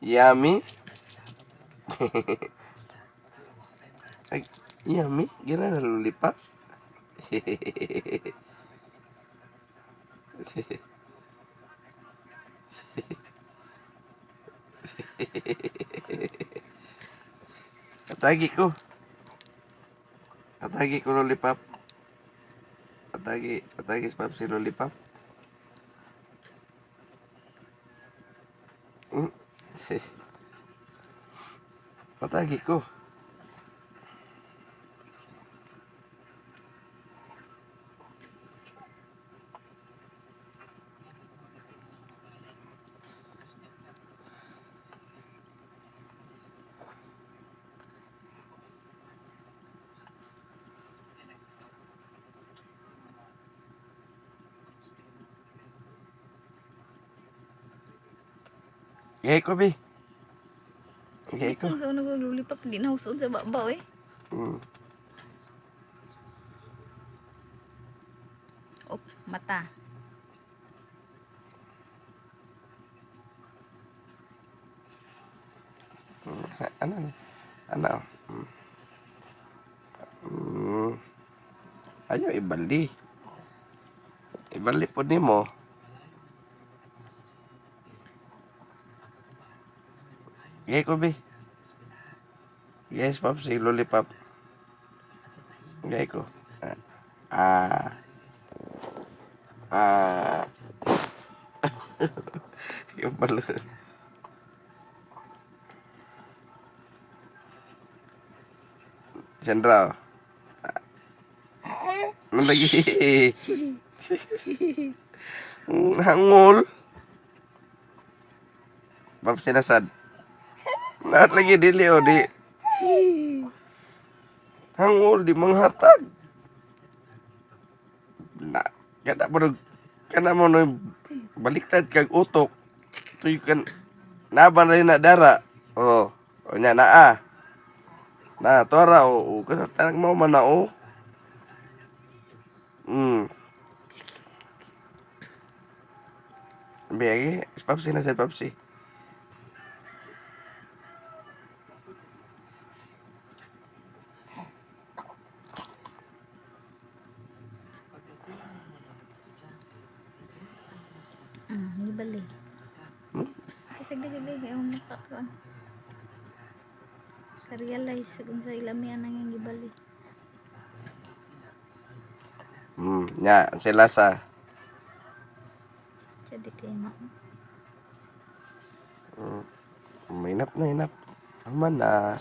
Yummy. Ay, yummy. Gana na lollipop. Atagi ko. Atagi ko lollipop. Atagi sa Papsi lollipop. Hmm. Atagi ko. Gay ko, be. Gay ko. Ang sa unang lulipat, hindi na husod sa babaw eh. Hmm. Op, mata. Ano? Ano? Hmm. Ayaw ibali. Ibali po ni mo. Gay ko, be. Yes, Papsi lollipop. Gay ko. Ah. Ah. Yung pala. Sandra. Ano lagi? Hangul. Bab sinasad. Lahat lagi dili o di. Hangul di manghatag. Na, kada mo no baliktad kag utok. Tuy kan naban rin na dara. Oh, o nya naa. Na tora o kana tanang mo man na o. Biyagi, Papsi na sa Papsi. Gibali. Kasi gibali, ayaw mata ko. Ka-realize kung sa ilamihan nang yung gibali. Nya sila sa Jadi kayo na. mainap na inap. Aman na.